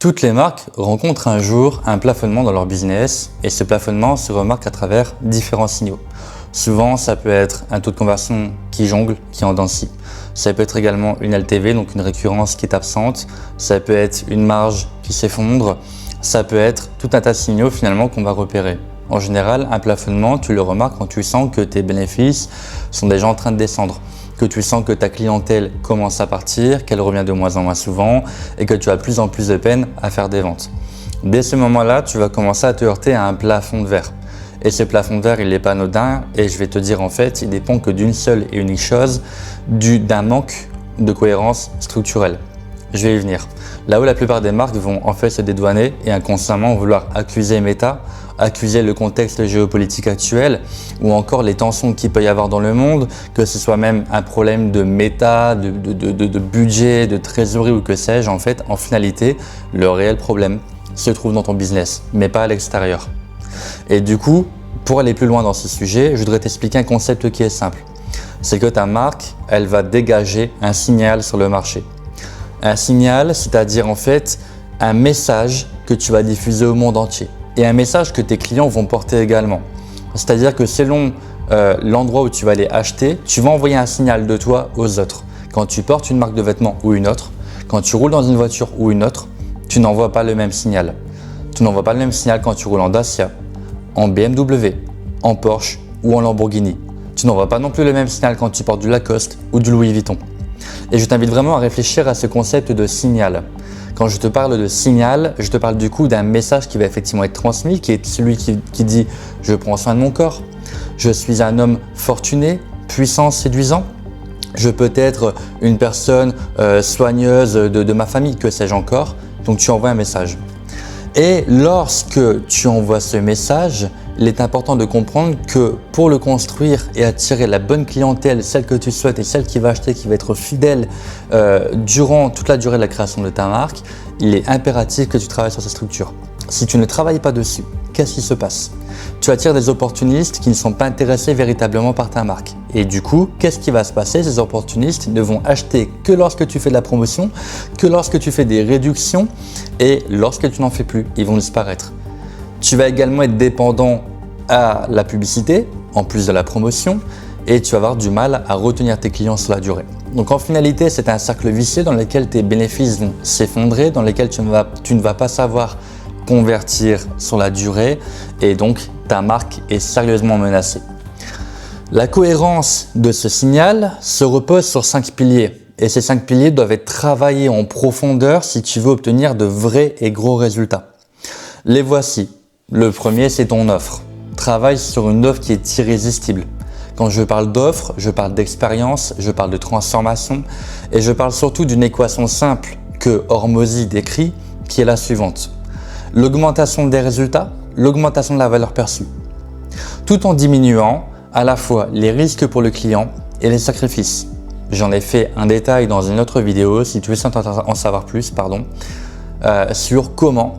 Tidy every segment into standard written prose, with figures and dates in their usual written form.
Toutes les marques rencontrent un jour un plafonnement dans leur business et ce plafonnement se remarque à travers différents signaux. Souvent, ça peut être un taux de conversion qui jongle, qui est en dents de scie. Ça peut être également une LTV, donc une récurrence qui est absente. Ça peut être une marge qui s'effondre. Ça peut être tout un tas de signaux finalement qu'on va repérer. En général, un plafonnement, tu le remarques quand tu sens que tes bénéfices sont déjà en train de descendre, que tu sens que ta clientèle commence à partir, qu'elle revient de moins en moins souvent et que tu as de plus en plus de peine à faire des ventes. Dès ce moment-là, tu vas commencer à te heurter à un plafond de verre. Et ce plafond de verre, il n'est pas anodin et je vais te dire en fait, il dépend que d'une seule et unique chose, d'un manque de cohérence structurelle. Je vais y venir. Là où la plupart des marques vont en fait se dédouaner et inconsciemment vouloir accuser Meta, accuser le contexte géopolitique actuel ou encore les tensions qu'il peut y avoir dans le monde, que ce soit même un problème de méta, de budget, de trésorerie ou que sais-je, en fait, en finalité, le réel problème se trouve dans ton business, mais pas à l'extérieur. Et du coup, pour aller plus loin dans ce sujet, je voudrais t'expliquer un concept qui est simple. C'est que ta marque, elle va dégager un signal sur le marché. Un signal, c'est-à-dire en fait un message que tu vas diffuser au monde entier et un message que tes clients vont porter également. C'est-à-dire que selon l'endroit où tu vas aller acheter, tu vas envoyer un signal de toi aux autres. Quand tu portes une marque de vêtements ou une autre, quand tu roules dans une voiture ou une autre, tu n'envoies pas le même signal. Tu n'envoies pas le même signal quand tu roules en Dacia, en BMW, en Porsche ou en Lamborghini. Tu n'envoies pas non plus le même signal quand tu portes du Lacoste ou du Louis Vuitton. Et je t'invite vraiment à réfléchir à ce concept de signal. Quand je te parle de signal, je te parle du coup d'un message qui va effectivement être transmis, qui est celui qui dit « je prends soin de mon corps »,« je suis un homme fortuné, puissant, séduisant », je peux être une personne soigneuse de ma famille, que sais-je encore. Donc tu envoies un message. Et lorsque tu envoies ce message, il est important de comprendre que pour le construire et attirer la bonne clientèle, celle que tu souhaites et celle qui va acheter, qui va être fidèle durant toute la durée de la création de ta marque, il est impératif que tu travailles sur cette structure. Si tu ne travailles pas dessus, qu'est-ce qui se passe? Tu attires des opportunistes qui ne sont pas intéressés véritablement par ta marque. Et du coup, qu'est-ce qui va se passer? Ces opportunistes ne vont acheter que lorsque tu fais de la promotion, que lorsque tu fais des réductions et lorsque tu n'en fais plus, ils vont disparaître. Tu vas également être dépendant à la publicité, en plus de la promotion, et tu vas avoir du mal à retenir tes clients sur la durée. Donc en finalité, c'est un cercle vicieux dans lequel tes bénéfices vont s'effondrer, dans lequel tu ne vas pas savoir convertir sur la durée et donc ta marque est sérieusement menacée. La cohérence de ce signal se repose sur 5 piliers et ces 5 piliers doivent être travaillés en profondeur si tu veux obtenir de vrais et gros résultats. Les voici. Le premier, c'est ton offre. Travaille sur une offre qui est irrésistible. Quand je parle d'offre, je parle d'expérience, je parle de transformation et je parle surtout d'une équation simple que Hormozy décrit qui est la suivante. L'augmentation des résultats, l'augmentation de la valeur perçue, tout en diminuant à la fois les risques pour le client et les sacrifices. J'en ai fait un détail dans une autre vidéo si tu veux en savoir plus sur comment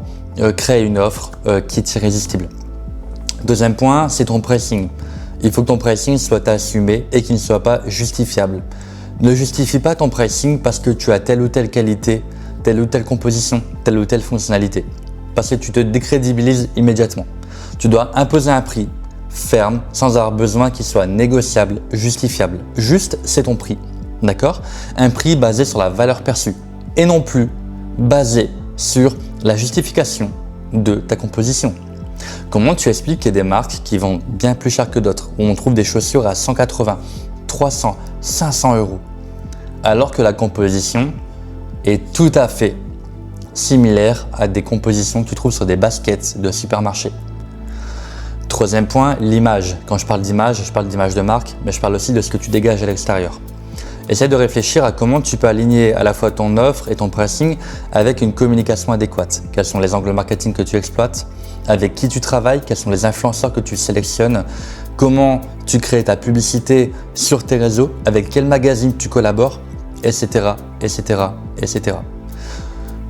créer une offre qui est irrésistible. Deuxième point, c'est ton pricing. Il faut que ton pricing soit assumé et qu'il ne soit pas justifiable. Ne justifie pas ton pricing parce que tu as telle ou telle qualité, telle ou telle composition, telle ou telle fonctionnalité. Parce que tu te décrédibilises immédiatement. Tu dois imposer un prix ferme sans avoir besoin qu'il soit négociable, justifiable. Juste, c'est ton prix, d'accord? Un prix basé sur la valeur perçue et non plus basé sur la justification de ta composition. Comment tu expliques qu'il y a des marques qui vendent bien plus cher que d'autres, où on trouve des chaussures à 180, 300, 500 euros, alors que la composition est tout à fait similaire à des compositions que tu trouves sur des baskets de supermarché. Troisième point, l'image. Quand je parle d'image de marque, mais je parle aussi de ce que tu dégages à l'extérieur. Essaie de réfléchir à comment tu peux aligner à la fois ton offre et ton pricing avec une communication adéquate. Quels sont les angles marketing que tu exploites, avec qui tu travailles, quels sont les influenceurs que tu sélectionnes, comment tu crées ta publicité sur tes réseaux, avec quel magazine tu collabores, etc., etc., etc.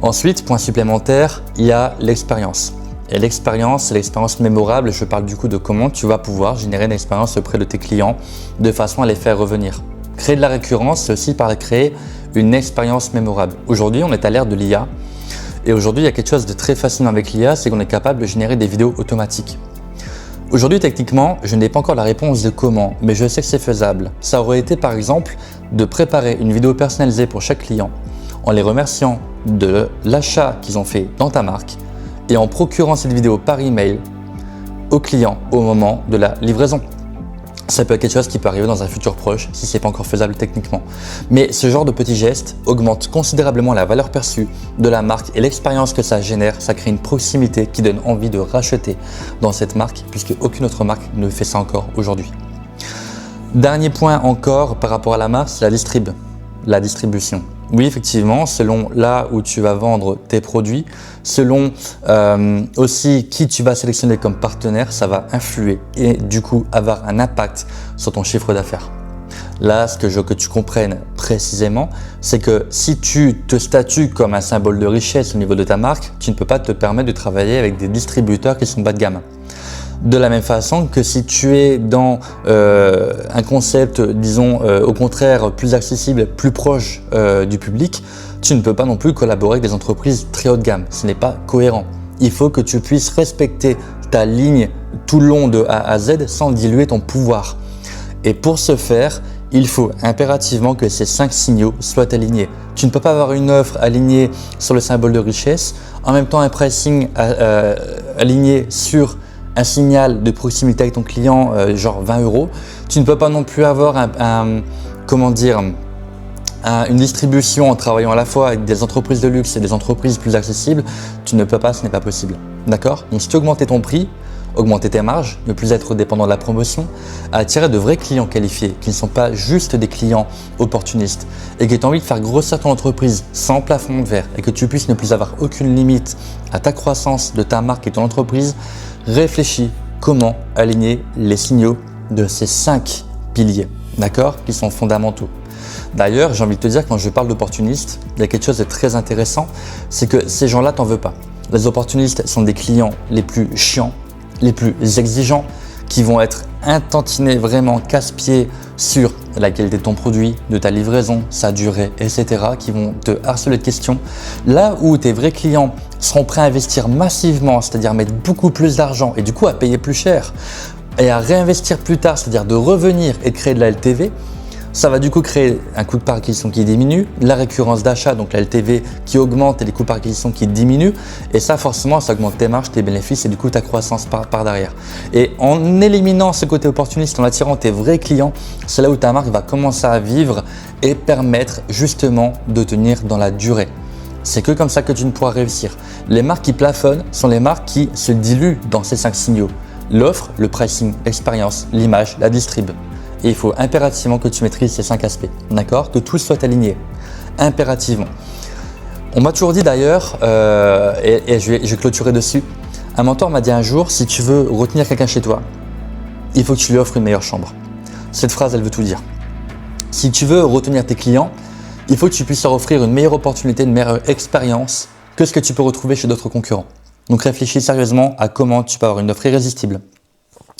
Ensuite, point supplémentaire, il y a l'expérience. Et l'expérience, c'est l'expérience mémorable. Je parle du coup de comment tu vas pouvoir générer une expérience auprès de tes clients de façon à les faire revenir. Créer de la récurrence, c'est aussi par créer une expérience mémorable. Aujourd'hui, on est à l'ère de l'IA Et aujourd'hui, il y a quelque chose de très fascinant avec l'IA, c'est qu'on est capable de générer des vidéos automatiques. Aujourd'hui, techniquement, je n'ai pas encore la réponse de comment, mais je sais que c'est faisable. Ça aurait été par exemple de préparer une vidéo personnalisée pour chaque client en les remerciant de l'achat qu'ils ont fait dans ta marque et en procurant cette vidéo par email au client au moment de la livraison. Ça peut être quelque chose qui peut arriver dans un futur proche si ce n'est pas encore faisable techniquement. Mais ce genre de petits gestes augmente considérablement la valeur perçue de la marque et l'expérience que ça génère. Ça crée une proximité qui donne envie de racheter dans cette marque puisque aucune autre marque ne fait ça encore aujourd'hui. Dernier point encore par rapport à la marque, c'est la distribution. Oui, effectivement, selon là où tu vas vendre tes produits, selon aussi qui tu vas sélectionner comme partenaire, ça va influer et du coup avoir un impact sur ton chiffre d'affaires. Là, ce que je veux que tu comprennes précisément, c'est que si tu te statues comme un symbole de richesse au niveau de ta marque, tu ne peux pas te permettre de travailler avec des distributeurs qui sont bas de gamme. De la même façon que si tu es dans un concept, disons, au contraire, plus accessible, plus proche du public, tu ne peux pas non plus collaborer avec des entreprises très haut de gamme. Ce n'est pas cohérent. Il faut que tu puisses respecter ta ligne tout le long de A à Z sans diluer ton pouvoir. Et pour ce faire, il faut impérativement que ces 5 signaux soient alignés. Tu ne peux pas avoir une offre alignée sur le symbole de richesse, en même temps un pricing aligné sur un signal de proximité avec ton client, genre 20 €. Tu ne peux pas non plus avoir une distribution en travaillant à la fois avec des entreprises de luxe et des entreprises plus accessibles. Tu ne peux pas, ce n'est pas possible. D'accord? Donc si tu veux augmenter ton prix, augmenter tes marges, ne plus être dépendant de la promotion, attirer de vrais clients qualifiés qui ne sont pas juste des clients opportunistes et que tu as envie de faire grossir ton entreprise sans plafond de verre et que tu puisses ne plus avoir aucune limite à ta croissance de ta marque et ton entreprise, réfléchis comment aligner les signaux de ces 5 piliers, d'accord, qui sont fondamentaux. D'ailleurs, j'ai envie de te dire, quand je parle d'opportunistes, il y a quelque chose de très intéressant, c'est que ces gens-là, t'en veux pas. Les opportunistes sont des clients les plus chiants, les plus exigeants, qui vont être intantinés, vraiment casse-pieds sur la qualité de ton produit, de ta livraison, sa durée, etc., qui vont te harceler de questions. Là où tes vrais clients seront prêts à investir massivement, c'est-à-dire mettre beaucoup plus d'argent et du coup à payer plus cher et à réinvestir plus tard, c'est-à-dire de revenir et de créer de la LTV, ça va du coup créer un coût par acquisition qui diminue, la récurrence d'achat, donc la LTV qui augmente et les coûts par acquisition qui diminuent. Et ça, forcément, ça augmente tes marges, tes bénéfices et du coup ta croissance par derrière. Et en éliminant ce côté opportuniste, en attirant tes vrais clients, c'est là où ta marque va commencer à vivre et permettre justement de tenir dans la durée. C'est que comme ça que tu ne pourras réussir. Les marques qui plafonnent sont les marques qui se diluent dans ces 5 signaux. L'offre, le pricing, l'expérience, l'image, la distrib. Et il faut impérativement que tu maîtrises ces 5 aspects, d'accord? Que tout soit aligné, impérativement. On m'a toujours dit d'ailleurs, et je vais clôturer dessus, un mentor m'a dit un jour, si tu veux retenir quelqu'un chez toi, il faut que tu lui offres une meilleure chambre. Cette phrase, elle veut tout dire. Si tu veux retenir tes clients, il faut que tu puisses leur offrir une meilleure opportunité, une meilleure expérience que ce que tu peux retrouver chez d'autres concurrents. Donc réfléchis sérieusement à comment tu peux avoir une offre irrésistible,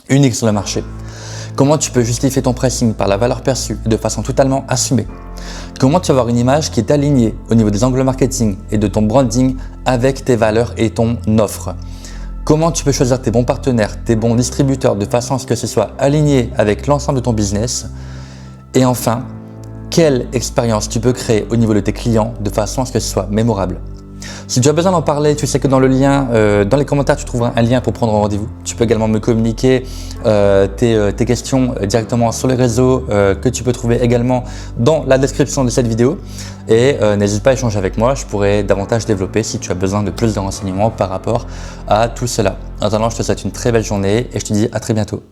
unique sur le marché. Comment tu peux justifier ton pricing par la valeur perçue de façon totalement assumée. Comment tu vas avoir une image qui est alignée au niveau des angles marketing et de ton branding avec tes valeurs et ton offre. Comment tu peux choisir tes bons partenaires, tes bons distributeurs de façon à ce que ce soit aligné avec l'ensemble de ton business. Et enfin, quelle expérience tu peux créer au niveau de tes clients de façon à ce que ce soit mémorable. Si tu as besoin d'en parler, tu sais que dans le lien, dans les commentaires, tu trouveras un lien pour prendre rendez-vous. Tu peux également me communiquer tes questions directement sur les réseaux que tu peux trouver également dans la description de cette vidéo. Et n'hésite pas à échanger avec moi, je pourrais davantage développer si tu as besoin de plus de renseignements par rapport à tout cela. En attendant, je te souhaite une très belle journée et je te dis à très bientôt.